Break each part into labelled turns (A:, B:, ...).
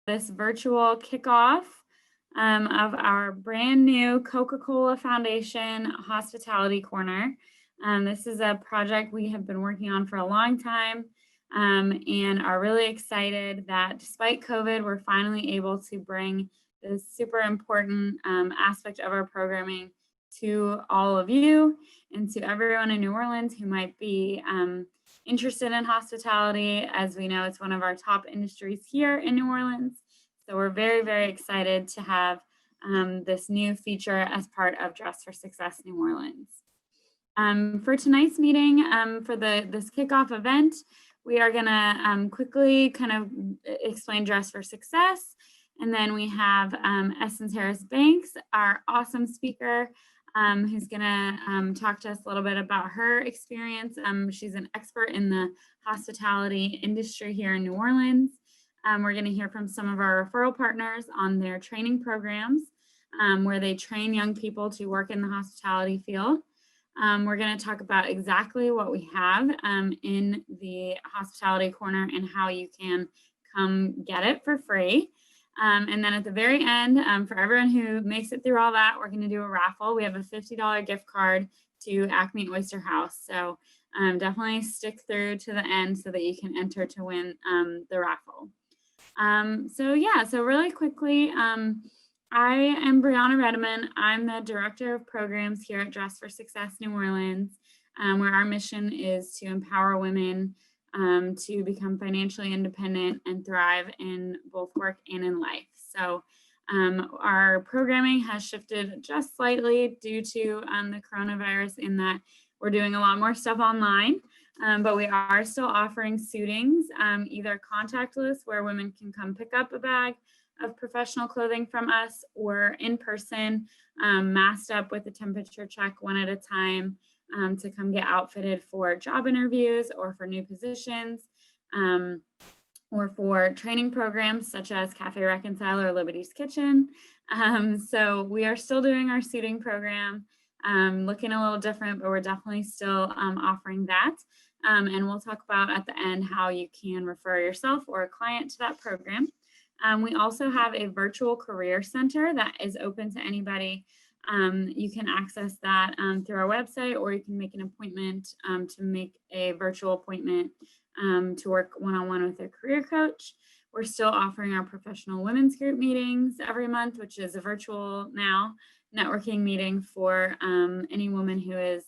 A: this virtual kickoff of our brand new Coca-Cola Foundation Hospitality Corner. This is a project we have been working on for a long time and are really excited that despite COVID, we're finally able to bring this super important aspect of our programming to all of you and to everyone in New Orleans who might be interested in hospitality. As we know, it's one of our top industries here in New Orleans. So we're very, very excited to have this new feature as part of Dress for Success New Orleans. For tonight's meeting, for this kickoff event, we are gonna quickly kind of explain Dress for Success. And then we have Essence Harris Banks, our awesome speaker, who's gonna talk to us a little bit about her experience. She's an expert in the hospitality industry here in New Orleans. We're gonna hear from some of our referral partners on their training programs where they train young people to work in the hospitality field. We're gonna talk about exactly what we have in the hospitality corner and how you can come get it for free. And then at the very end, for everyone who makes it through all that, we're going to do a raffle. We have a $50 gift card to Acme Oyster House. So definitely stick through to the end so that you can enter to win the raffle. So really quickly, I am Brianna Redeman. I'm the Director of Programs here at Dress for Success New Orleans, where our mission is to empower women to become financially independent and thrive in both work and in life. So our programming has shifted just slightly due to the coronavirus in that we're doing a lot more stuff online, but we are still offering suitings, either contactless where women can come pick up a bag of professional clothing from us, or in person, masked up with a temperature check one at a time, to come get outfitted for job interviews or for new positions, or for training programs such as Café, Reconcile, or Liberty's Kitchen. So we are still doing our suiting program, looking a little different, but we're definitely still offering that. And we'll talk about at the end how you can refer yourself or a client to that program. We also have a virtual career center that is open to anybody. You can access that through our website, or you can make an appointment to make a virtual appointment to work one-on-one with a career coach. We're still offering our professional women's group meetings every month, which is a virtual now networking meeting for any woman who is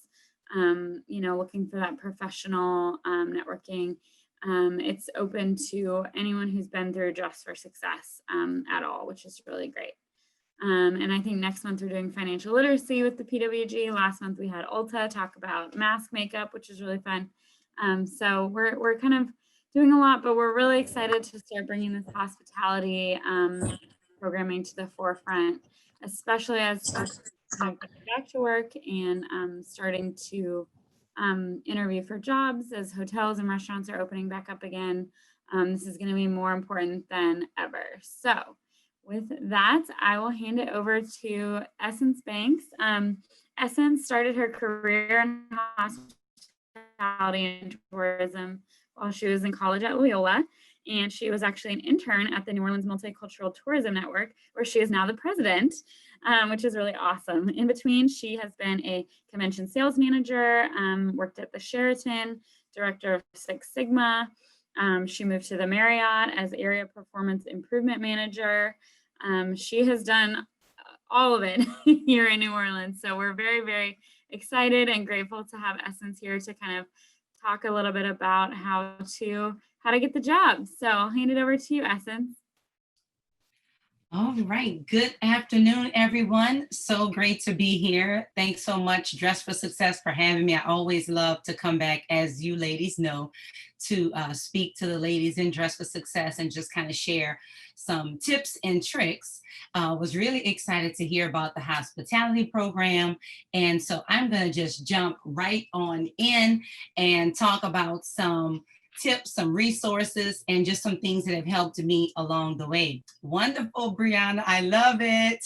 A: looking for that professional networking. It's open to anyone who's been through Dress for Success at all, which is really great. And I think next month we're doing financial literacy with the PWG. Last month we had Ulta talk about mask makeup, which is really fun. So we're kind of doing a lot, but we're really excited to start bringing this hospitality programming to the forefront, especially as folks are getting back to work and starting to interview for jobs as hotels and restaurants are opening back up again. This is going to be more important than ever. So with that, I will hand it over to Essence Banks. Essence started her career in hospitality and tourism while she was in college at Loyola. And she was actually an intern at the New Orleans Multicultural Tourism Network, where she is now the president, which is really awesome. In between, she has been a convention sales manager, worked at the Sheraton, director of Six Sigma. She moved to the Marriott as area performance improvement manager. She has done all of it here in New Orleans. So we're very, very excited and grateful to have Essence here to kind of talk a little bit about how to get the job. So I'll hand it over to you, Essence.
B: All right. Good afternoon, everyone. So great to be here. Thanks so much, Dress for Success, for having me. I always love to come back, as you ladies know, to speak to the ladies in Dress for Success and just kind of share some tips and tricks. Was really excited to hear about the hospitality program. And so I'm going to just jump right on in and talk about some tips, some resources, and just some things that have helped me along the way. Wonderful, Brianna. I love it.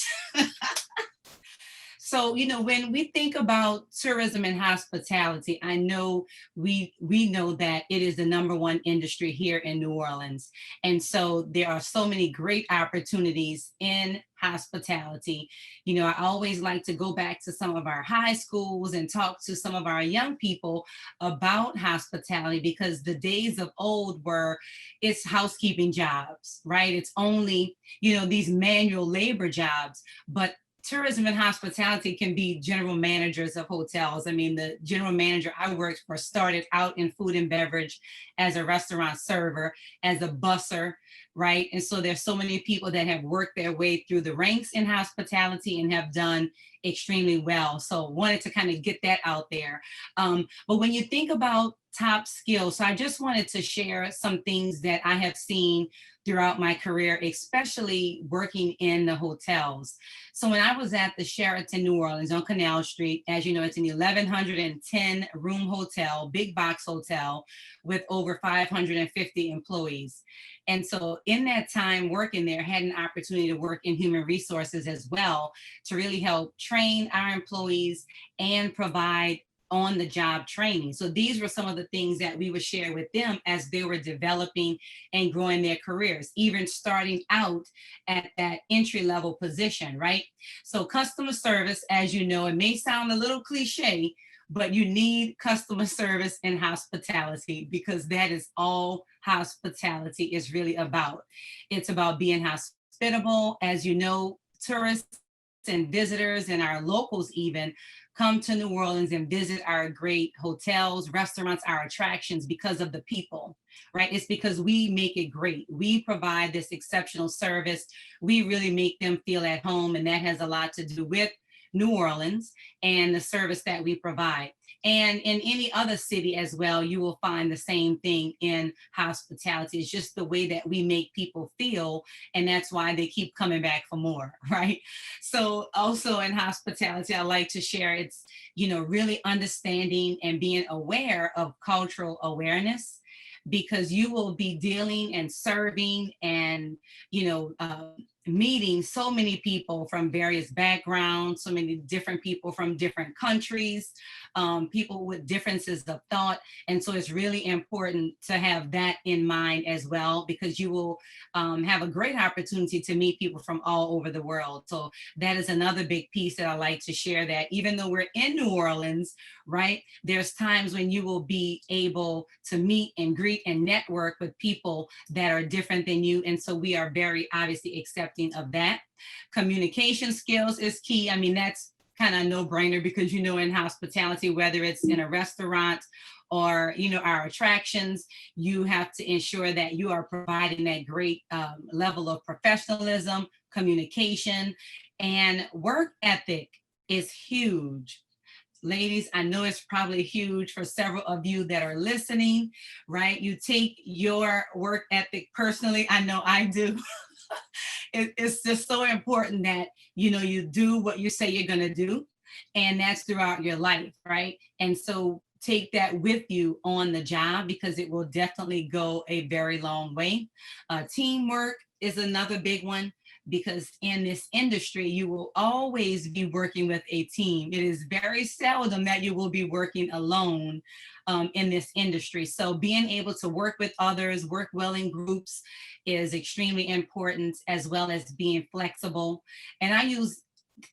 B: So, when we think about tourism and hospitality, I know we know that it is the number one industry here in New Orleans. And so there are so many great opportunities in hospitality. I always like to go back to some of our high schools and talk to some of our young people about hospitality, because the days of old were, it's housekeeping jobs, right? It's only, these manual labor jobs. But tourism and hospitality can be general managers of hotels. I mean, the general manager I worked for started out in food and beverage as a restaurant server, as a busser, right? And so there's so many people that have worked their way through the ranks in hospitality and have done extremely well. So wanted to kind of get that out there. But when you think about top skills, so I just wanted to share some things that I have seen throughout my career, especially working in the hotels. So when I was at the Sheraton New Orleans on Canal Street, as you know, it's an 1,110 room hotel, big box hotel with over 550 employees. And so in that time working there, had an opportunity to work in human resources as well, to really help train our employees and provide on the job training. So these were some of the things that we would share with them as they were developing and growing their careers, even starting out at that entry level position, right? So customer service, as you know, it may sound a little cliche, but you need customer service and hospitality, because that is all hospitality is really about. It's about being hospitable. As you know, tourists and visitors and our locals even come to New Orleans and visit our great hotels, restaurants, our attractions because of the people, right? It's because we make it great. We provide this exceptional service. We really make them feel at home, and that has a lot to do with New Orleans and the service that we provide. And in any other city as well, you will find the same thing in hospitality. It's just the way that we make people feel, and that's why they keep coming back for more, right? So also in hospitality, I like to share, it's, really understanding and being aware of cultural awareness, because you will be dealing and serving and, meeting so many people from various backgrounds, so many different people from different countries, people with differences of thought. And so it's really important to have that in mind as well, because you will have a great opportunity to meet people from all over the world. So that is another big piece that I like to share, that even though we're in New Orleans, right, there's times when you will be able to meet and greet and network with people that are different than you. And so we are very obviously accepting of that. Communication skills is key. I mean, that's kind of no brainer, because, in hospitality, whether it's in a restaurant or, our attractions, you have to ensure that you are providing that great level of professionalism, communication, and work ethic is huge. Ladies, I know it's probably huge for several of you that are listening, right? You take your work ethic personally. I know I do. It's just so important that, you do what you say you're going to do. And that's throughout your life, right? And so take that with you on the job, because it will definitely go a very long way. Teamwork is another big one, because in this industry, you will always be working with a team. It is very seldom that you will be working alone in this industry. So being able to work with others, work well in groups is extremely important, as well as being flexible. And I use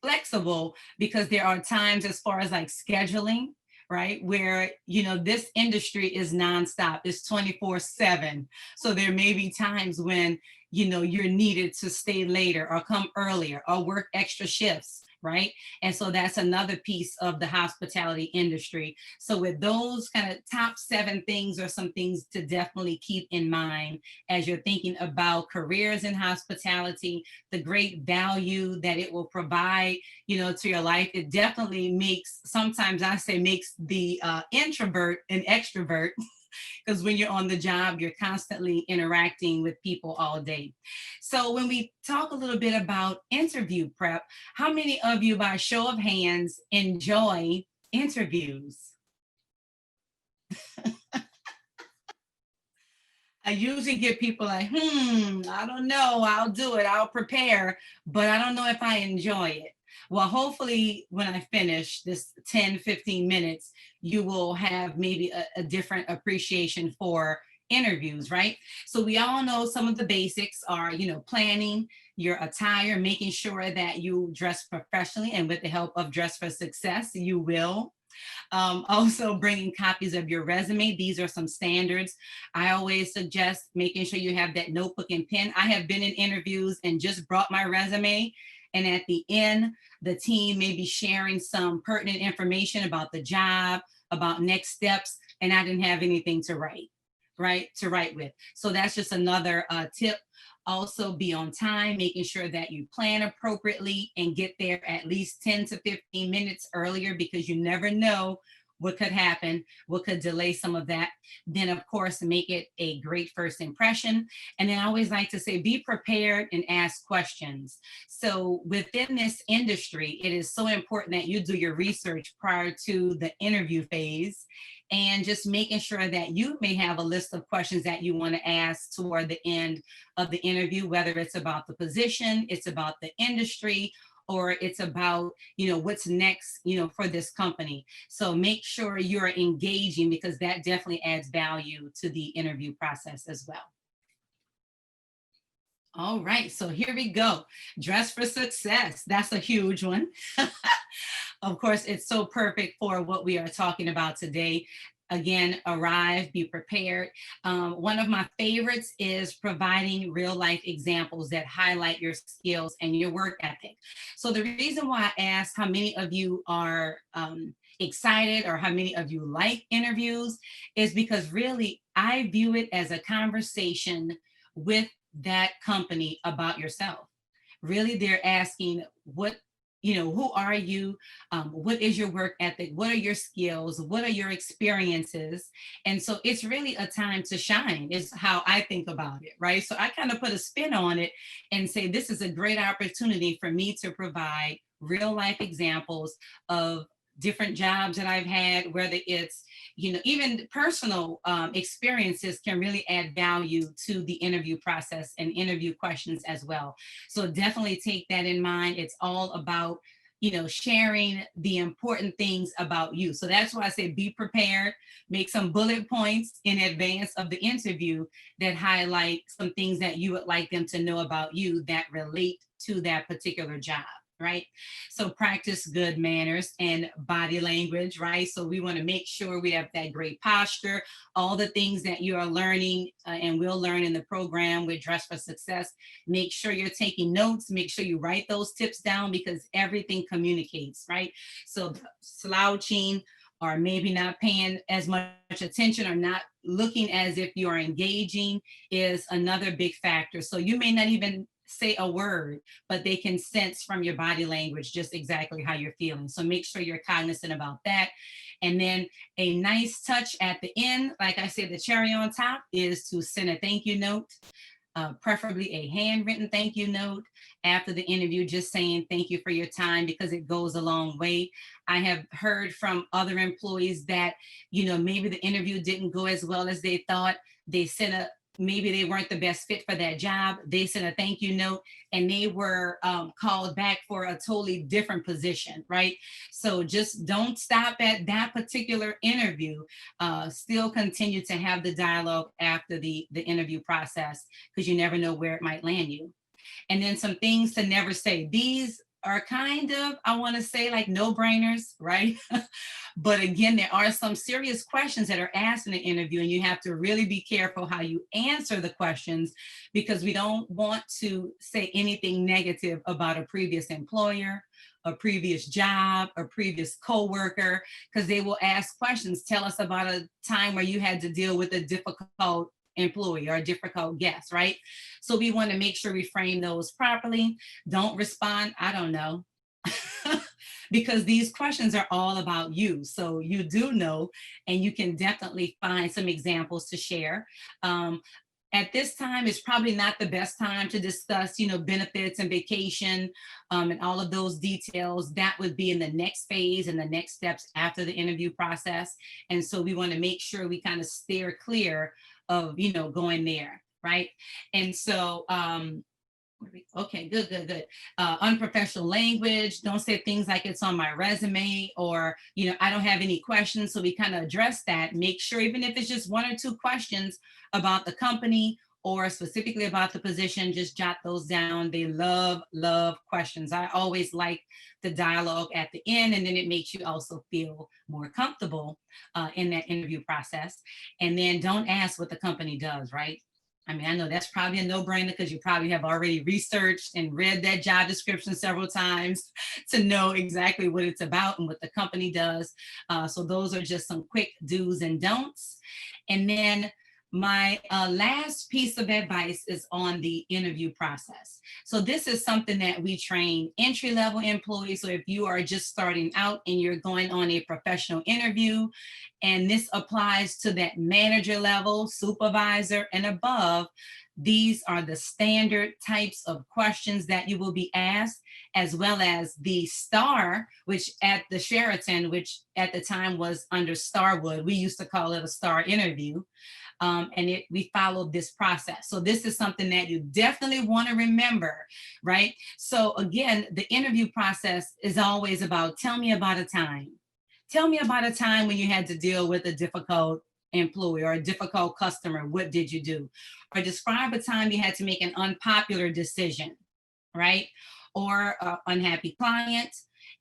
B: flexible because there are times, as far as like scheduling, right, where this industry is nonstop. It's 24/7. So there may be times when you're needed to stay later or come earlier or work extra shifts, right? And so that's another piece of the hospitality industry. So with those kind of top 7 things, are some things to definitely keep in mind as you're thinking about careers in hospitality, the great value that it will provide, to your life. It definitely makes, sometimes I say, makes the introvert an extrovert, because when you're on the job, you're constantly interacting with people all day. So when we talk a little bit about interview prep, how many of you, by show of hands, enjoy interviews? I usually get people like, I don't know, I'll do it, I'll prepare, but I don't know if I enjoy it. Well, hopefully when I finish this 10, 15 minutes, you will have maybe a different appreciation for interviews, right? So we all know some of the basics are, planning your attire, making sure that you dress professionally, and with the help of Dress for Success, you will. Also bringing copies of your resume. These are some standards. I always suggest making sure you have that notebook and pen. I have been in interviews and just brought my resume. And at the end, the team may be sharing some pertinent information about the job, about next steps, and I didn't have anything to write, right? To write with. So that's just another tip. Also be on time, making sure that you plan appropriately and get there at least 10 to 15 minutes earlier, because you never know what could happen, what could delay some of that. Then of course, make it a great first impression. And then I always like to say, be prepared and ask questions. So within this industry, it is so important that you do your research prior to the interview phase, and just making sure that you may have a list of questions that you want to ask toward the end of the interview, whether it's about the position, it's about the industry, or it's about, what's next, for this company. So make sure you're engaging, because that definitely adds value to the interview process as well. All right, so here we go. Dress for Success. That's a huge one. Of course, it's so perfect for what we are talking about today. Again, arrive, be prepared. One of my favorites is providing real life examples that highlight your skills and your work ethic. So the reason why I asked how many of you are excited, or how many of you like interviews, is because really I view it as a conversation with that company about yourself. Really, they're asking who are you? What is your work ethic? What are your skills? What are your experiences? And so it's really a time to shine, is how I think about it, right? So I kind of put a spin on it and say, this is a great opportunity for me to provide real life examples of different jobs that I've had, whether it's, even personal experiences can really add value to the interview process and interview questions as well. So definitely take that in mind. It's all about, sharing the important things about you. So that's why I say be prepared, make some bullet points in advance of the interview that highlight some things that you would like them to know about you that relate to that particular job. Right? So practice good manners and body language, right? So we want to make sure we have that great posture, all the things that you are learning and will learn in the program with Dress for Success. Make sure you're taking notes, make sure you write those tips down, because everything communicates, right? So slouching, or maybe not paying as much attention, or not looking as if you are engaging, is another big factor. So you may not even say a word, but they can sense from your body language just exactly how you're feeling. So make sure you're cognizant about that. And then a nice touch at the end, like I said, the cherry on top, is to send a thank you note, preferably a handwritten thank you note after the interview, just saying thank you for your time, because it goes a long way. I have heard from other employees that, maybe the interview didn't go as well as they thought. They sent maybe they weren't the best fit for that job. They sent a thank you note, and they were called back for a totally different position, right? So just don't stop at that particular interview. Still continue to have the dialogue after the interview process, because you never know where it might land you. And then some things to never say. These are kind of, I want to say, like no-brainers, right? But again, there are some serious questions that are asked in the interview, and you have to really be careful how you answer the questions, because we don't want to say anything negative about a previous employer, a previous job, a previous coworker, because they will ask questions. Tell us about a time where you had to deal with a difficult employee or a difficult guest, right? So we want to make sure we frame those properly. Don't respond, I don't know. Because these questions are all about you. So you do know, and you can definitely find some examples to share. At this time, it's probably not the best time to discuss, benefits and vacation and all of those details. That would be in the next phase and the next steps after the interview process. And so we want to make sure we kind of steer clear of, going there, right? And so Okay, good, good, good. Unprofessional language. Don't say things like it's on my resume or, I don't have any questions. So we kind of address that. Make sure, even if it's just one or two questions about the company or specifically about the position, just jot those down. They love questions. I always like the dialogue at the end, and then it makes you also feel more comfortable in that interview process. And then don't ask what the company does, right? I mean, I know that's probably a no-brainer because you probably have already researched and read that job description several times to know exactly what it's about and what the company does. So those are just some quick do's and don'ts. And then my last piece of advice is on the interview process. So this is something that we train entry-level employees. So if you are just starting out and you're going on a professional interview, and this applies to that manager level, supervisor, and above, these are the standard types of questions that you will be asked, as well as the STAR, which at the Sheraton, which at the time was under Starwood, we used to call it a STAR interview. We followed this process. So this is something that you definitely want to remember, right? So again, the interview process is always about, tell me about a time. Tell me about a time when you had to deal with a difficult employee or a difficult customer. What did you do? Or describe a time you had to make an unpopular decision, right? Or unhappy client.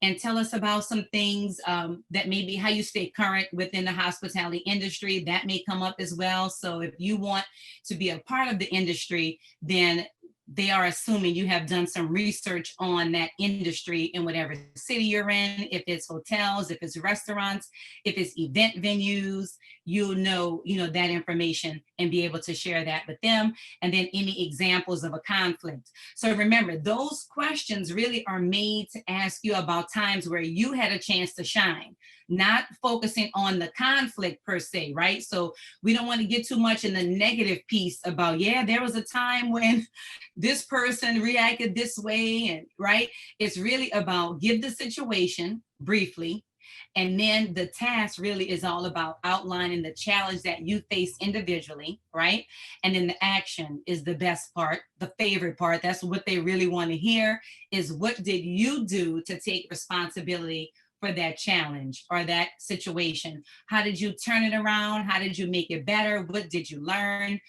B: And tell us about some things that maybe how you stay current within the hospitality industry. That may come up as well. So if you want to be a part of the industry, then they are assuming you have done some research on that industry in whatever city you're in. If it's hotels, if it's restaurants, if it's event venues, you'll know that information and be able to share that with them. And then any examples of a conflict. So remember, those questions really are made to ask you about times where you had a chance to shine, not focusing on the conflict per se, right? So we don't want to get too much in the negative piece about, yeah, there was a time when this person reacted this way, and right? It's really about give the situation briefly, and then the task really is all about outlining the challenge that you face individually, right? And then the action is the best part, the favorite part. That's what they really want to hear is what did you do to take responsibility for that challenge or that situation? How did you turn it around? How did you make it better? What did you learn?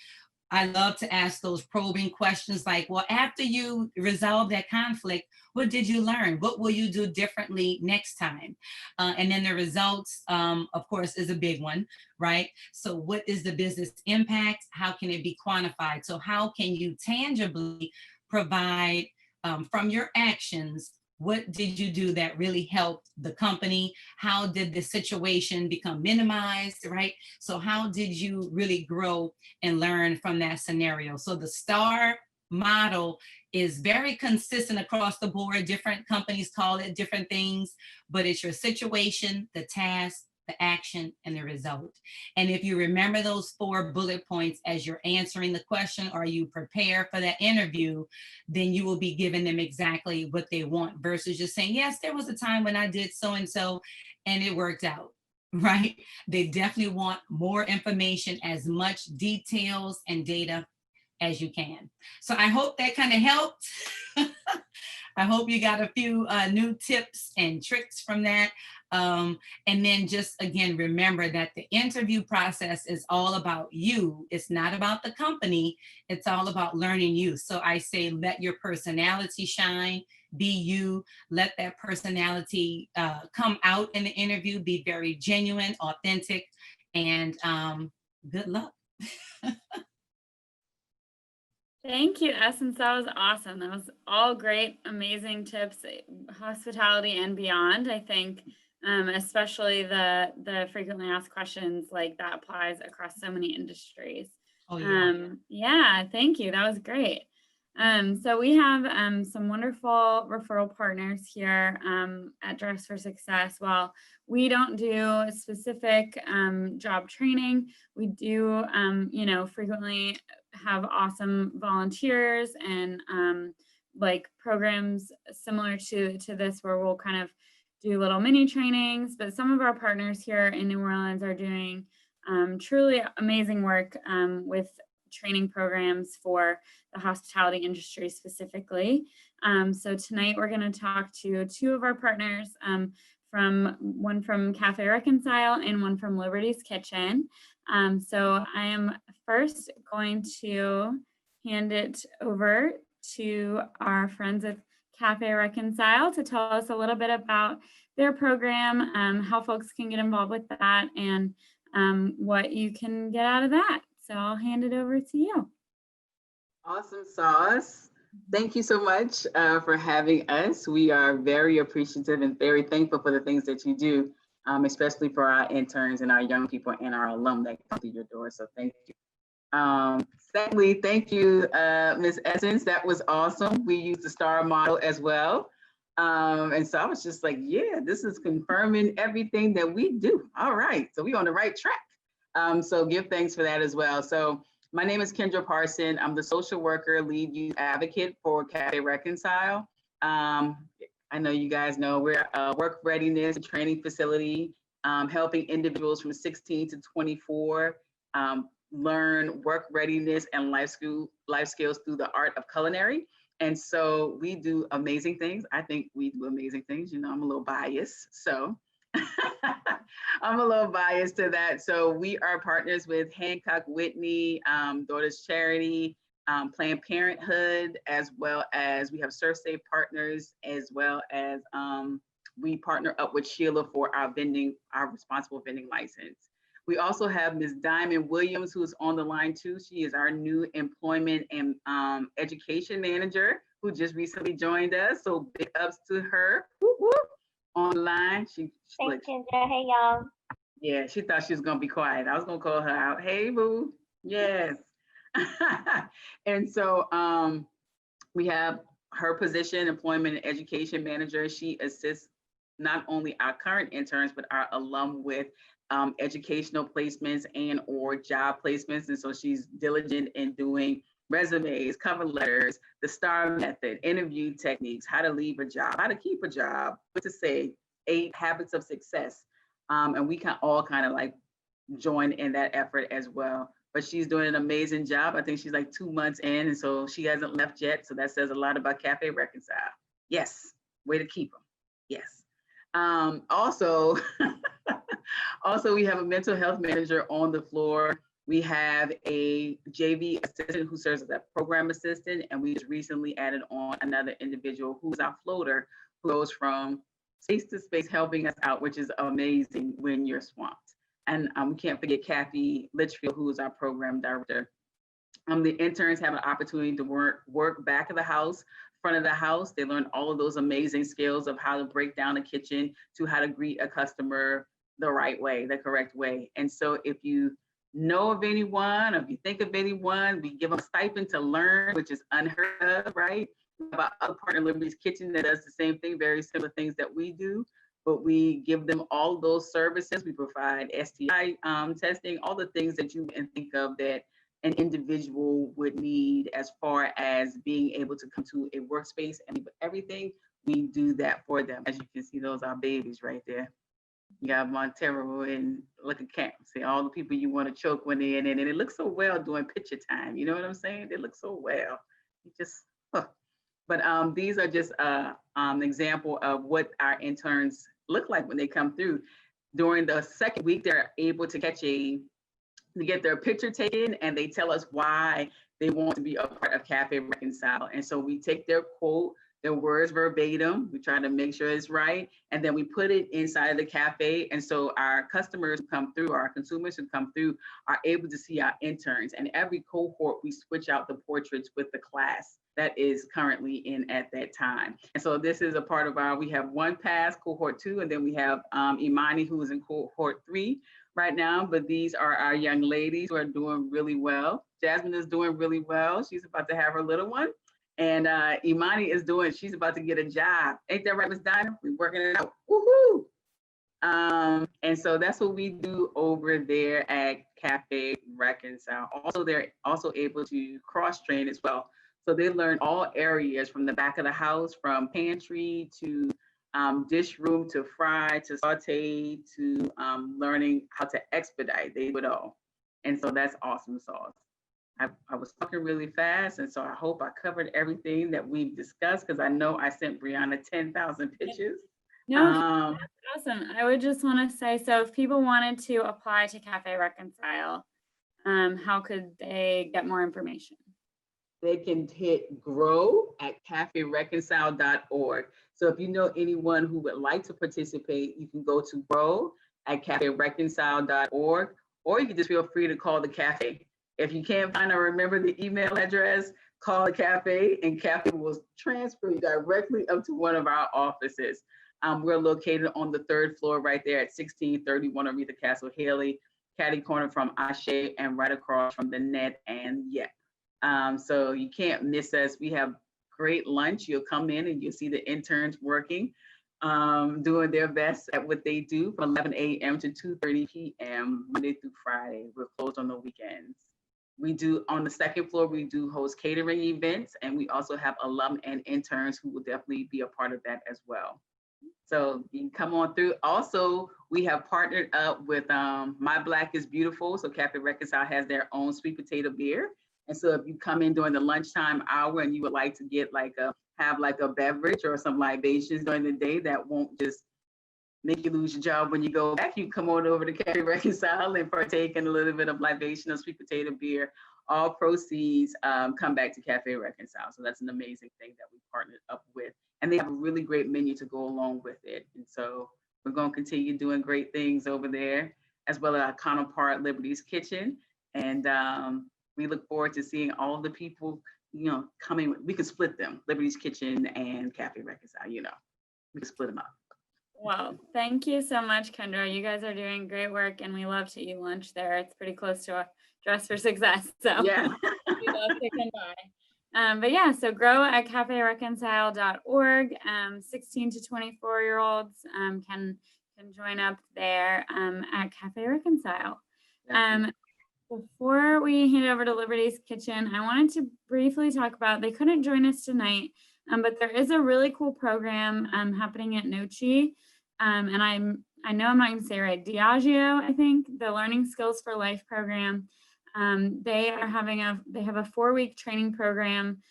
B: I love to ask those probing questions like, well, after you resolve that conflict, what did you learn? What will you do differently next time? And then the results, of course, is a big one, right? So what is the business impact? How can it be quantified? So how can you tangibly provide from your actions, what did you do that really helped the company? How did the situation become minimized, right? So how did you really grow and learn from that scenario? So the STAR model is very consistent across the board. Different companies call it different things, but it's your situation, the task, the action, and the result. And if you remember those 4 bullet points as you're answering the question or you prepare for that interview, then you will be giving them exactly what they want versus just saying, yes, there was a time when I did so-and-so and it worked out, right? They definitely want more information, as much details and data as you can. So I hope that kind of helped. I hope you got a few new tips and tricks from that. And then just again, remember that the interview process is all about you. It's not about the company. It's all about learning you. So I say, let your personality shine, be you, let that personality come out in the interview, be very genuine, authentic, and good luck.
A: Thank you, Essence. That was awesome. That was all great, amazing tips, hospitality and beyond. I think, especially the frequently asked questions, like that applies across so many industries.
B: Oh, yeah.
A: Yeah, thank you. That was great. So we have some wonderful referral partners here at Dress for Success. While we don't do specific job training, we do, frequently have awesome volunteers and like programs similar to this where we'll kind of do little mini trainings. But some of our partners here in New Orleans are doing truly amazing work with training programs for the hospitality industry specifically. So tonight we're going to talk to two of our partners, one from Café Reconcile and one from Liberty's Kitchen. So I am first going to hand it over to our friends at Café Reconcile to tell us a little bit about their program, how folks can get involved with that, and what you can get out of that. So I'll hand it over to you.
C: Awesome sauce. Thank you so much for having us. We are very appreciative and very thankful for the things that you do, especially for our interns and our young people and our alum that come through your door. So thank you. Secondly, thank you, Ms. Essence. That was awesome. We used the STAR model as well. And so I was just like, yeah, this is confirming everything that we do. All right, so we're on the right track. So give thanks for that as well. So my name is Kendra Parson. I'm the social worker, lead youth advocate for Café Reconcile. I know you guys know we're a work readiness and training facility, helping individuals from 16 to 24 learn work readiness and life skills through the art of culinary. And so we do amazing things. I think we do amazing things. You know, I'm a little biased, so I'm a little biased to that. So we are partners with Hancock Whitney, Daughters Charity, Planned Parenthood, as well as we have Surf Safe partners, as well as we partner up with Sheila for our responsible vending license. We also have Ms. Diamond Williams, who is on the line too. She is our new employment and education manager, who just recently joined us. So big ups to her. Whoop, whoop. Online.
D: Thanks, Kendra. Hey, y'all.
C: Yeah, she thought she was gonna be quiet. I was gonna call her out. Hey, boo. Yes. And so we have her position, employment and education manager. She assists not only our current interns, but our alum with educational placements and or job placements. And so she's diligent in doing resumes, cover letters, the STAR method, interview techniques, how to leave a job, how to keep a job, what to say, 8 habits of success. And we can all kind of like join in that effort as well. But she's doing an amazing job. I think she's like 2 months in, and so she hasn't left yet. So that says a lot about Café Reconcile. Yes, way to keep them. Yes. Also, we have a mental health manager on the floor. We have a JV assistant who serves as a program assistant, and we just recently added on another individual who's our floater, who goes from space to space helping us out, which is amazing when you're swamped. And we can't forget Kathy Litchfield, who is our program director. The interns have an opportunity to work back of the house, front of the house. They learn all of those amazing skills of how to break down a kitchen, to how to greet a customer the right way, the correct way. And so if you know of anyone, or if you think of anyone, we give them a stipend to learn, which is unheard of, right? About other partner Liberty's Kitchen that does the same thing, very similar things that we do, but we give them all those services. We provide STI testing, all the things that you can think of that an individual would need as far as being able to come to a workspace and everything. We do that for them. As you can see, those are babies right there. You got Montero and look at Camp. See all the people you want to choke when they're in it. And it looks so well during picture time. You know what I'm saying? They look so well. You just, huh. But these are just an example of what our interns look like when they come through. During the second week, they're able to get their picture taken, and they tell us why they want to be a part of Café Reconcile. And so we take their quote, their words verbatim, we try to make sure it's right, and then we put it inside of the cafe. And so our customers who come through, our consumers who come through, are able to see our interns. And every cohort, we switch out the portraits with the class that is currently in at that time. And so this is a part of we have one pass, cohort 2, and then we have Imani, who is in cohort 3 right now. But these are our young ladies who are doing really well. Jasmine is doing really well. She's about to have her little one. And Imani she's about to get a job. Ain't that right, Ms. Dinah? We're working it out. Woohoo! And so that's what we do over there at Café Reconcile. Also, they're also able to cross-train as well. So they learn all areas from the back of the house, from pantry to dish room to fry to saute to learning how to expedite. They do it all. And so that's awesome sauce. I was talking really fast, and so I hope I covered everything that we've discussed, because I know I sent Brianna 10,000 pictures.
A: No, that's awesome. I would just want to say, so if people wanted to apply to Café Reconcile, how could they get more information?
C: They can hit grow at cafereconcile.org. So if you know anyone who would like to participate, you can go to grow at cafereconcile.org, or you can just feel free to call the cafe. If you can't find or remember the email address, call the cafe, and cafe will transfer you directly up to one of our offices. We're located on the 3rd floor right there at 1631 Aretha Castle Haley, catty corner from Ashe and right across from the Net and Yet. So you can't miss us. We have great lunch. You'll come in and you'll see the interns working, doing their best at what they do from 11 a.m. to 2:30 p.m. Monday through Friday. We're closed on the weekends. We do, on the 2nd floor, we do host catering events, and we also have alum and interns who will definitely be a part of that as well. So you can come on through. Also, we have partnered up with My Black is Beautiful. So Café Reconcile has their own sweet potato beer. And so if you come in during the lunchtime hour and you would like to get have a beverage or some libations during the day that won't just make you lose your job when you go back, you come on over to Café Reconcile and partake in a little bit of libation of sweet potato beer. All proceeds come back to Café Reconcile. So that's an amazing thing that we partnered up with. And they have a really great menu to go along with it. And so we're going to continue doing great things over there, as well as our counterpart, Liberty's Kitchen. And we look forward to seeing all the people, coming. We can split them, Liberty's Kitchen and Café Reconcile, we can split them up.
A: Well, thank you so much, Kendra. You guys are doing great work, and we love to eat lunch there. It's pretty close to a Dress for Success, so yeah. We love to come by. But yeah, so grow at cafereconcile.org. 16 to 24-year-olds can join up there at Café Reconcile. Before we hand it over to Liberty's Kitchen, I wanted to briefly talk about, they couldn't join us tonight, but there is a really cool program happening at Nochi. And I know I'm not going to say it right, Diageo, I think, the Learning Skills for Life program. They have a 4-week training program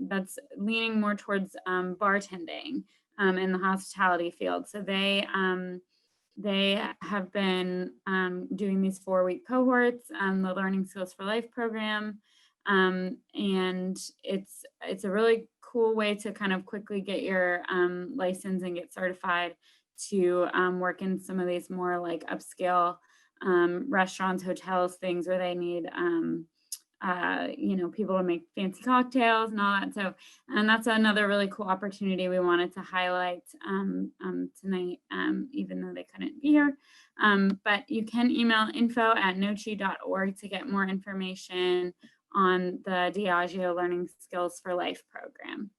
A: that's leaning more towards bartending in the hospitality field. So they have been doing these 4-week cohorts, the Learning Skills for Life program. And it's a really cool way to kind of quickly get your license and get certified to work in some of these more like upscale restaurants, hotels, things where they need people to make fancy cocktails and all that. So, and that's another really cool opportunity we wanted to highlight tonight, even though they couldn't be here. But you can email info@nochi.org to get more information on the Diageo Learning Skills for Life program.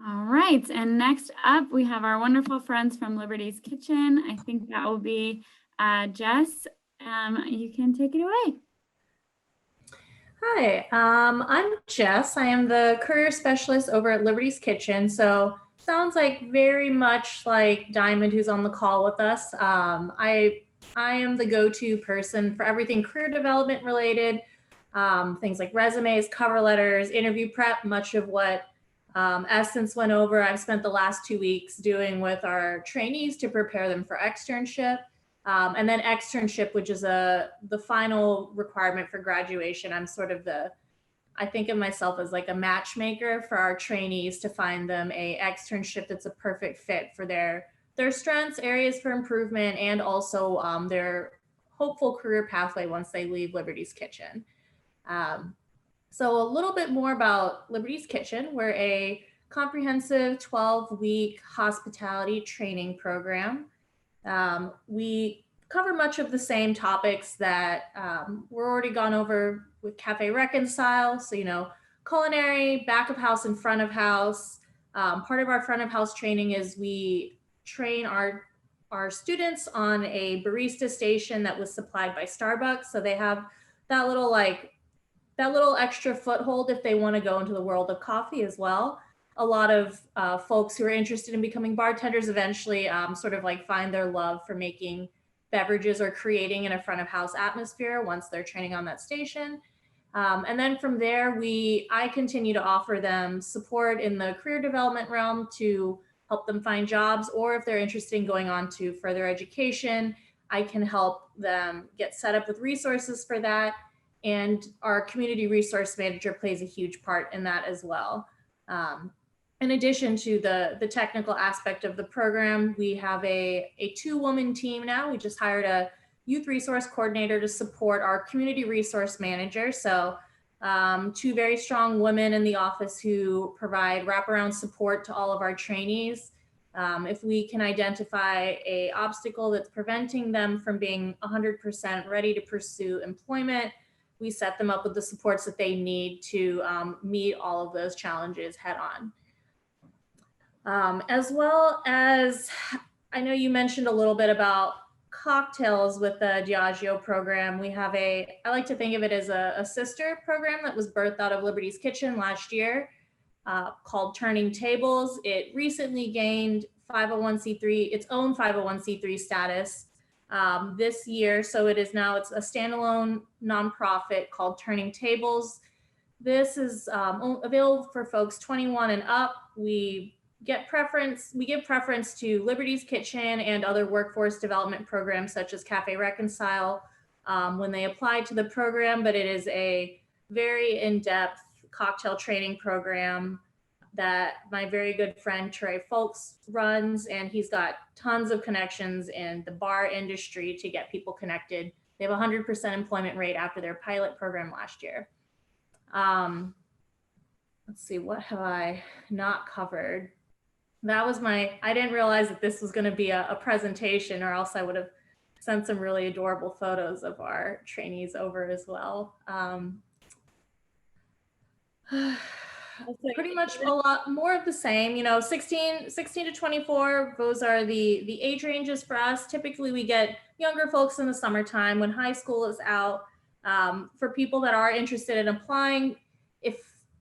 A: All right, and next up we have our wonderful friends from Liberty's Kitchen. I think that will be Jess. You can take it away.
E: Hi, I'm Jess. I am the career specialist over at Liberty's Kitchen. So sounds like very much like Diamond, who's on the call with us. I am the go-to person for everything career development related, things like resumes, cover letters, interview prep, much of what Essence went over. I've spent the last 2 weeks doing with our trainees to prepare them for externship. And then externship, which is the final requirement for graduation. I'm sort of I think of myself as like a matchmaker for our trainees to find them a externship that's a perfect fit for their strengths, areas for improvement, and also their hopeful career pathway once they leave Liberty's Kitchen. So a little bit more about Liberty's Kitchen. We're a comprehensive 12-week hospitality training program. We cover much of the same topics that we're already gone over with Café Reconcile. So, culinary, back of house and front of house. Part of our front of house training is we train our students on a barista station that was supplied by Starbucks. So they have that little extra foothold if they want to go into the world of coffee as well. A lot of folks who are interested in becoming bartenders eventually sort of like find their love for making beverages are creating in a front of house atmosphere once they're training on that station. And then from there, I continue to offer them support in the career development realm to help them find jobs, or if they're interested in going on to further education, I can help them get set up with resources for that. And our community resource manager plays a huge part in that as well. In addition to the technical aspect of the program, we have a 2-woman team now. We just hired a youth resource coordinator to support our community resource manager. So 2 very strong women in the office who provide wraparound support to all of our trainees. If we can identify an obstacle that's preventing them from being 100% ready to pursue employment, we set them up with the supports that they need to meet all of those challenges head on. As well as, I know you mentioned a little bit about cocktails with the Diageo program. We have I like to think of it as a sister program that was birthed out of Liberty's Kitchen last year, called Turning Tables. It recently gained its own 501c3 status this year. So it's a standalone nonprofit called Turning Tables. This is available for folks 21 and up. We give preference to Liberty's Kitchen and other workforce development programs such as Café, Reconcile when they apply to the program, but it is a very in-depth cocktail training program that my very good friend Trey Folks runs, and he's got tons of connections in the bar industry to get people connected. They have a 100% employment rate after their pilot program last year. Let's see, what have I not covered? I didn't realize that this was going to be a presentation, or else I would have sent some really adorable photos of our trainees over as well. Pretty much a lot more of the same, 16 to 24, those are the age ranges for us. Typically we get younger folks in the summertime when high school is out. For people that are interested in applying, if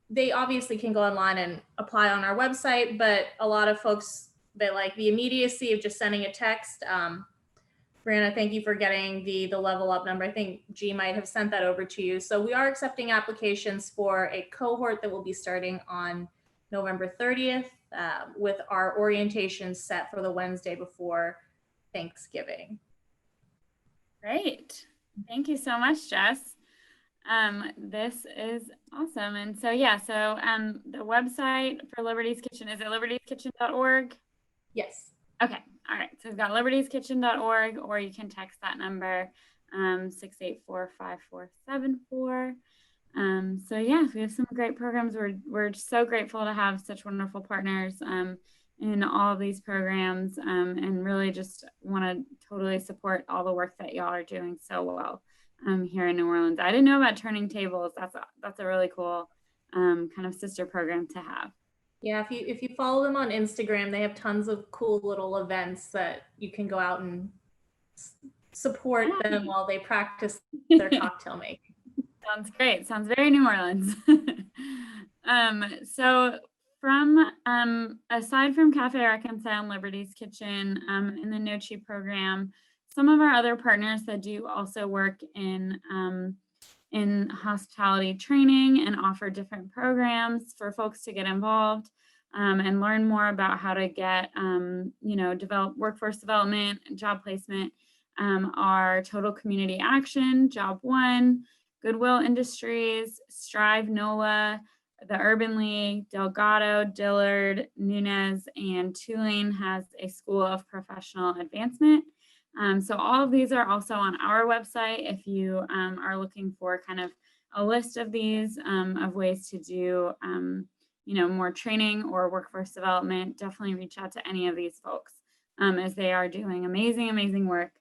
E: they obviously can go online and apply on our website, but a lot of folks, they like the immediacy of just sending a text. Brianna, thank you for getting the level up number. I think G might have sent that over to you. So we are accepting applications for a cohort that will be starting on November 30th with our orientation set for the Wednesday before Thanksgiving.
A: Great. Thank you so much, Jess. This is awesome. And so, the website for Liberty's Kitchen, is it libertieskitchen.org?
E: Yes.
A: Okay. All right. So we've got libertieskitchen.org, or you can text that number, 684-5474. We have some great programs. We're so grateful to have such wonderful partners in all of these programs, and really just want to totally support all the work that y'all are doing so well here in New Orleans. I didn't know about Turning Tables. That's a really cool kind of sister program to have.
E: Yeah, if you follow them on Instagram, they have tons of cool little events that you can go out and support them while they practice their cocktail making.
A: Sounds great. Sounds very New Orleans. So aside from Café, Reconcile, and Liberty's Kitchen in the No Cheap program, some of our other partners that do also work in hospitality training and offer different programs for folks to get involved and learn more about how to get, develop workforce development, job placement, are Total Community Action, Job One, Goodwill Industries, Strive NOLA, the Urban League, Delgado, Dillard, Nunez, and Tulane has a School of Professional Advancement. So all of these are also on our website. If you are looking for kind of a list of these of ways to do, more training or workforce development, definitely reach out to any of these folks as they are doing amazing, amazing work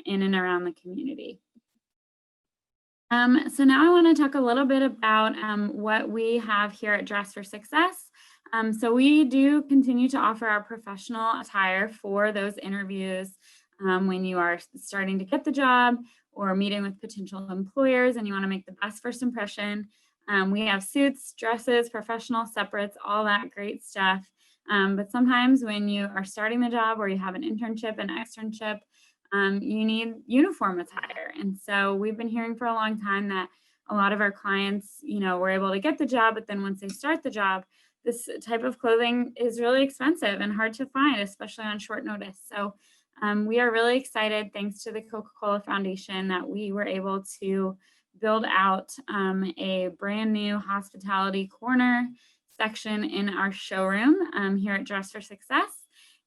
A: in and around the community. So now I want to talk a little bit about what we have here at Dress for Success. So we do continue to offer our professional attire for those interviews when you are starting to get the job or meeting with potential employers and you want to make the best first impression. We have suits, dresses, professional separates, all that great stuff. But sometimes when you are starting the job or you have an internship, an externship, you need uniform attire. And so we've been hearing for a long time that a lot of our clients, were able to get the job, but then once they start the job, this type of clothing is really expensive and hard to find, especially on short notice. So we are really excited, thanks to the Coca-Cola Foundation, that we were able to build out a brand new hospitality corner section in our showroom here at Dress for Success.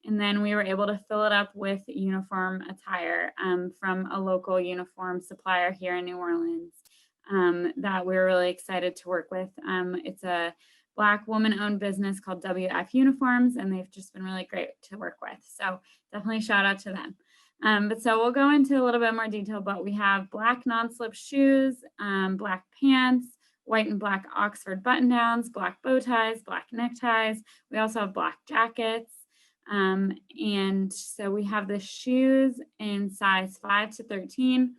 A: And then we were able to fill it up with uniform attire from a local uniform supplier here in New Orleans that we're really excited to work with. It's a Black woman-owned business called WF Uniforms, and they've just been really great to work with. So definitely shout out to them. But so we'll go into a little bit more detail, but we have black non-slip shoes, black pants, white and black Oxford button downs, black bow ties, black neckties. We also have black jackets. And so we have the shoes in size 5 to 13,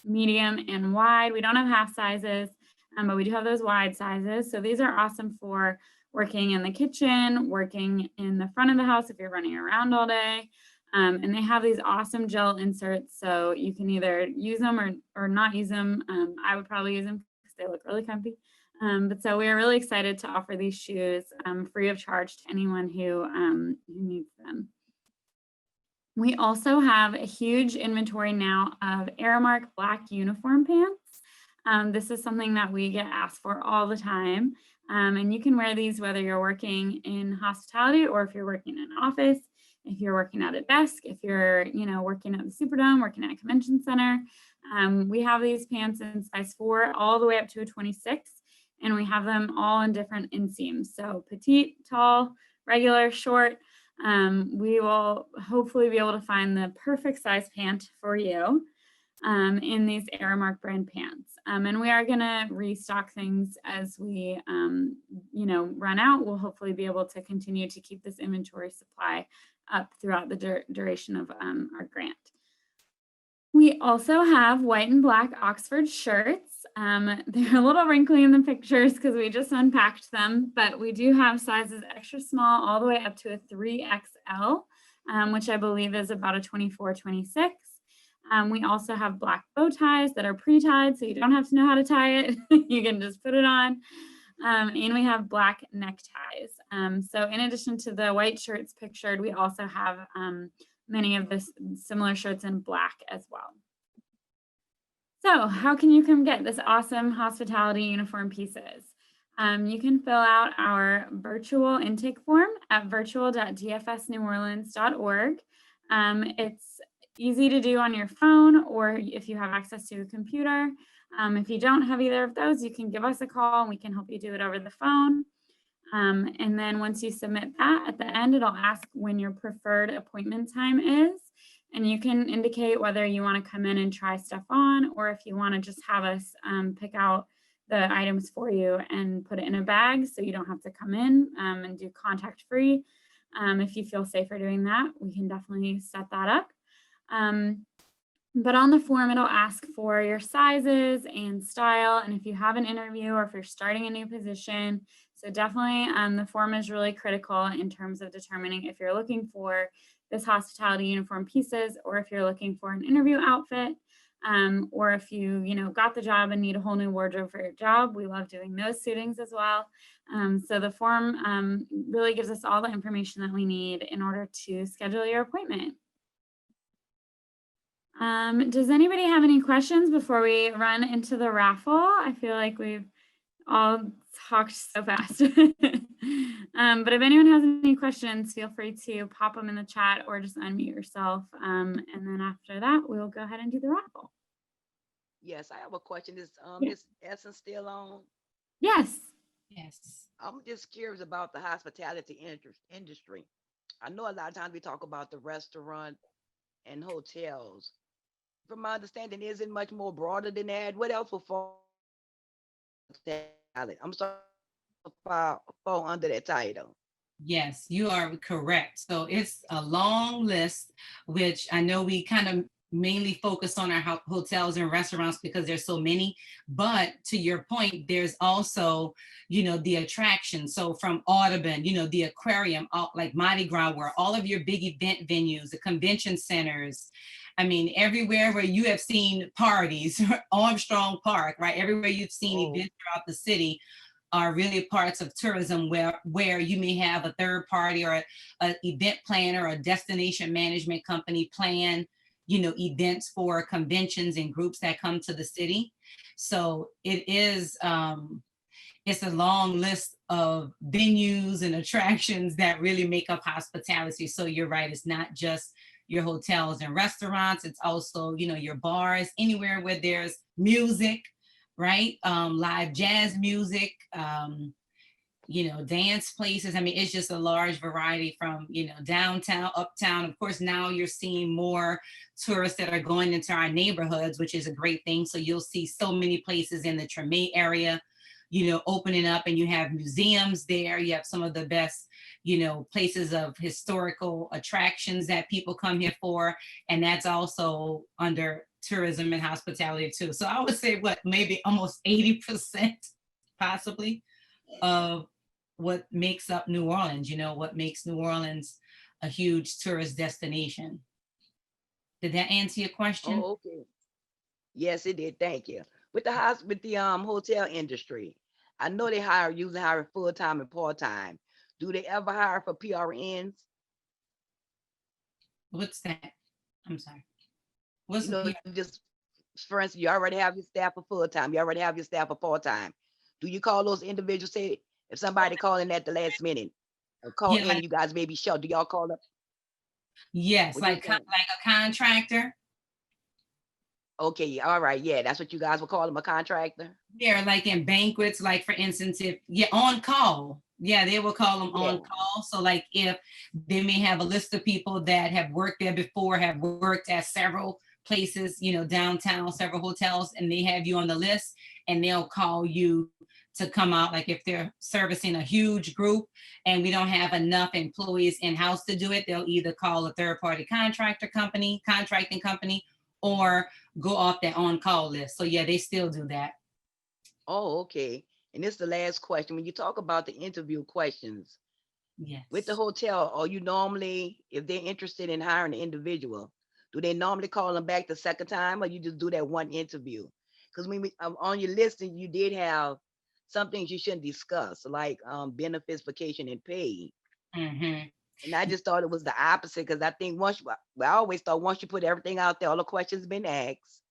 A: medium and wide. We don't have half sizes, but we do have those wide sizes. So these are awesome for working in the kitchen, working in the front of the house if you're running around all day. And they have these awesome gel inserts, so you can either use them or not use them. I would probably use them because they look really comfy. But so we are really excited to offer these shoes free of charge to anyone who needs them. We also have a huge inventory now of Aramark black uniform pants. This is something that we get asked for all the time. And you can wear these whether you're working in hospitality or if you're working in an office, if you're working at a desk, if you're working at the Superdome, working at a convention center. We have these pants in size 4 all the way up to a 26. And we have them all in different inseams. So petite, tall, regular, short. We will hopefully be able to find the perfect size pant for you in these Aramark brand pants. And we are gonna restock things as we run out. We'll hopefully be able to continue to keep this inventory supply up throughout the duration of our grant. We also have white and black Oxford shirts. They're a little wrinkly in the pictures because we just unpacked them, but we do have sizes extra small all the way up to a 3XL, which I believe is about a 24, 26. We also have black bow ties that are pre-tied, so you don't have to know how to tie it. You can just put it on. And we have black neckties. So in addition to the white shirts pictured, we also have many of the similar shirts in black as well. So how can you come get this awesome hospitality uniform pieces? You can fill out our virtual intake form at virtual.dfsneworleans.org. It's easy to do on your phone or if you have access to a computer. If you don't have either of those, you can give us a call and we can help you do it over the phone. And then once you submit that, at the end, it'll ask when your preferred appointment time is. And you can indicate whether you want to come in and try stuff on, or if you want to just have us pick out the items for you and put it in a bag so you don't have to come in and do contact free. If you feel safer doing that, we can definitely set that up. But on the form, it'll ask for your sizes and style, and if you have an interview or if you're starting a new position. So definitely the form is really critical in terms of determining if you're looking for this hospitality uniform pieces or if you're looking for an interview outfit or if you got the job and need a whole new wardrobe for your job. We love doing those suitings as well. So the form really gives us all the information that we need in order to schedule your appointment. Does anybody have any questions before we run into the raffle? I feel like we've all talked so fast. But if anyone has any questions, feel free to pop them in the chat or just unmute yourself. And then after that, we'll go ahead and do the raffle.
F: Yes, I have a question. Is
A: Yes.
F: Essence still on?
A: Yes.
B: Yes.
F: I'm just curious about the hospitality industry. I know a lot of times we talk about the restaurant and hotels. From my understanding, is it much more broader than that? What else will fall under that title?
B: Yes, you are correct. So it's a long list, which I know we kind of mainly focus on our hotels and restaurants because there's so many. But to your point, there's also, the attraction. So from Audubon, the aquarium, like Mardi Gras, where all of your big event venues, the convention centers, I mean, everywhere where you have seen parties, Armstrong Park, right? Everywhere you've seen
F: Oh,
B: events throughout the city are really parts of tourism where you may have a third party or an event planner or a destination management company plan, you know, events for conventions and groups that come to the city. So it is, it's a long list of venues and attractions that really make up hospitality. So you're right, it's not just your hotels and restaurants, it's also, you know, your bars, anywhere where there's music, right? Live jazz music, you know, dance places. I mean, it's just a large variety from, you know, downtown, uptown. Of course, now you're seeing more tourists that are going into our neighborhoods, which is a great thing. So you'll see so many places in the Treme area, you know, opening up, and you have museums there. You have some of the best, you know, places of historical attractions that people come here for. And that's also under tourism and hospitality too. So I would say what, maybe almost 80% possibly of what makes up New Orleans, you know, what makes New Orleans a huge tourist destination. Did that answer your question?
F: oh, okay. Yes, it did. Thank you. With the hotel industry, I know they usually hire full time and part time. Do they ever hire for PRNs?
B: What's that? I'm sorry. What's
F: You
B: the
F: know, just for instance, you already have your staff for full time. You already have your staff for part time. Do you call those individuals? Say if somebody calling at the last minute or call
B: Yeah,
F: in,
B: like,
F: you guys may be short. Do y'all call up?
B: yes,
F: What you
B: like
F: saying?
B: like a contractor.
F: Okay, yeah, all right, yeah, that's what you guys would call them, a contractor.
B: Yeah, like in banquets, like for instance, if on call, yeah, they will call them
F: Yeah.
B: on call. So like if they may have a list of people that have worked there before, have worked at several places, you know, downtown, several hotels, and they have you on the list, and they'll call you to come out. Like if they're servicing a huge group and we don't have enough employees in-house to do it, they'll either call a third-party contracting company, or go off their on-call list. So yeah, they still do that.
F: Oh, okay. And this is the last question. When you talk about the interview questions with the
B: Yes.
F: hotel, are you normally, if they're interested in hiring an individual, do they normally call them back the second time, or you just do that one interview? Because when on your listing, you did have some things you shouldn't discuss, like benefits, vacation, and pay.
B: Mm-hmm.
F: And I just thought it was the opposite, because I think I always thought once you put everything out there, all the questions been asked,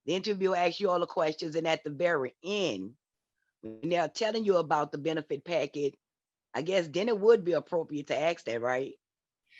F: the interviewer asks you all the questions, and at the very end, when they're telling you about the benefit packet, I guess then it would be appropriate to ask that, right?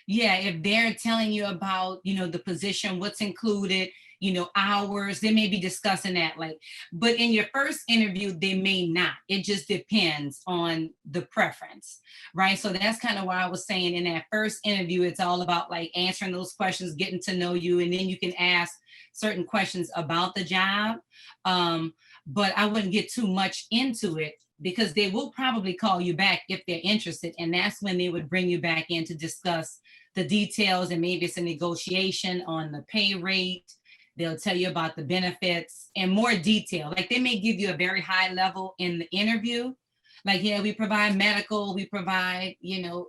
B: Yeah, if they're telling you about, you know, the position, what's included, you know, hours, they may be discussing that. Like, but in your first interview, they may not. It just depends on the preference, right? So that's kind of why I was saying in that first interview, it's all about like answering those questions, getting to know you, and then you can ask certain questions about the job. But I wouldn't get too much into it, because they will probably call you back if they're interested. And that's when they would bring you back in to discuss the details, and maybe it's a negotiation on the pay rate. They'll tell you about the benefits in more detail. Like they may give you a very high level in the interview. Like, yeah, we provide medical, we provide, you know,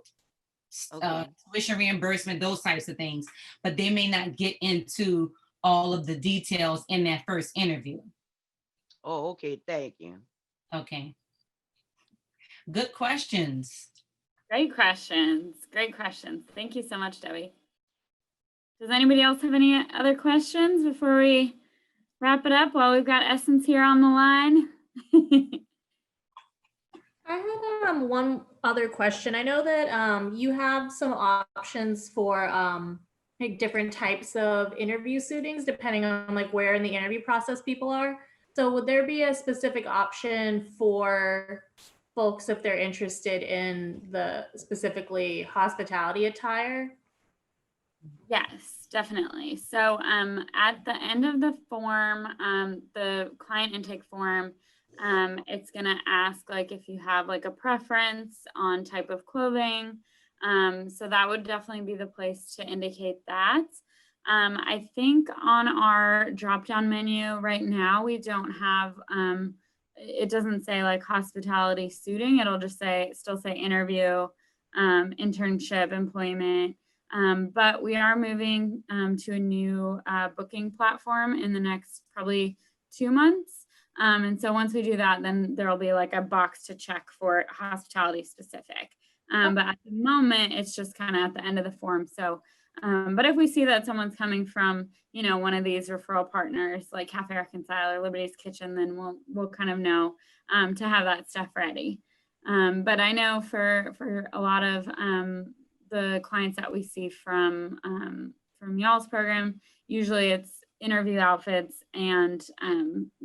F: Okay.
B: tuition reimbursement, those types of things. But they may not get into all of the details in that first interview.
F: Oh, okay. Thank you.
B: Okay. Good questions.
A: Great questions. Great questions. Thank you so much, Debbie. Does anybody else have any other questions before we wrap it up while we've got Essence here on the line?
E: I had one other question. I know that you have some options for like different types of interview suitings depending on like where in the interview process people are. So would there be a specific option for folks if they're interested in the specifically hospitality attire?
A: Yes, definitely. So at the end of the form, the client intake form, it's going to ask like if you have like a preference on type of clothing. So that would definitely be the place to indicate that. I think on our drop-down menu right now, we don't have, it doesn't say like hospitality suiting. It'll just still say interview, internship, employment. But we are moving to a new booking platform in the next probably 2 months. And so once we do that, then there'll be like a box to check for hospitality specific. But at the moment, it's just kind of at the end of the form. So, but if we see that someone's coming from, you know, one of these referral partners like Café Reconcile or Liberty's Kitchen, then we'll kind of know to have that stuff ready. But I know for a lot of the clients that we see from y'all's program, usually it's interview outfits and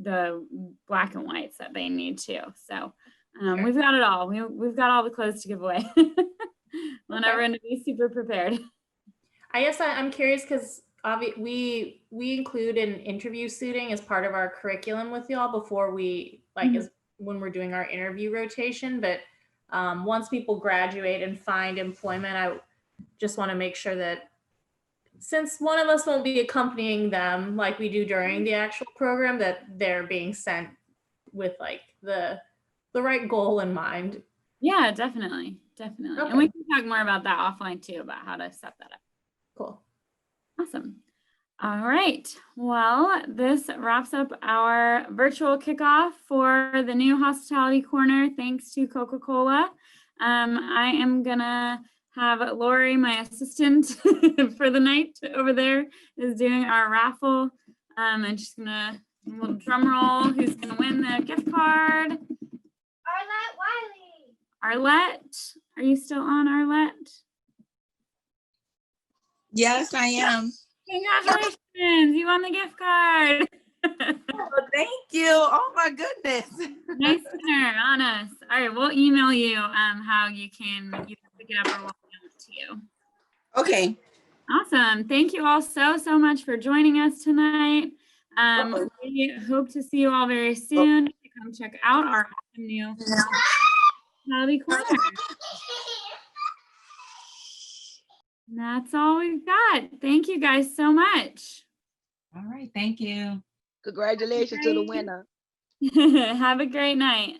A: the black and whites that they need too. So
B: Sure.
A: we've got it all. We've got all the clothes to give away. Want everyone to be super prepared.
E: I guess I'm curious because we include an interview suiting as part of our curriculum with y'all before we as when we're doing our interview rotation. But once people graduate and find employment, I just want to make sure that since one of us won't be accompanying them like we do during the actual program, that they're being sent with like the right goal in mind.
A: Yeah, definitely. Okay. And we can talk more about that offline too, about how to set that up.
E: Cool.
A: Awesome. All right. Well, this wraps up our virtual kickoff for the new Hospitality Corner. Thanks to Coca-Cola. I am gonna have Lori, my assistant for the night over there, is doing our raffle. And she's gonna drum roll. Who's gonna win the gift card?
D: Arlette Wiley.
A: Arlette, are you still on, Arlette?
G: Yes, I am.
A: Congratulations, you won the gift card.
G: Oh, thank you. Oh my goodness.
A: Nice dinner on us. All right, we'll email you how you can either pick it up or we'll mail it to you.
G: Okay.
A: Awesome. Thank you all so much for joining us tonight. We hope to see you all very soon. Come check out our awesome new Hospitality Corner. That's all we've got. Thank you guys so much.
B: All right. Thank you.
F: Congratulations to the winner.
A: Have a great night.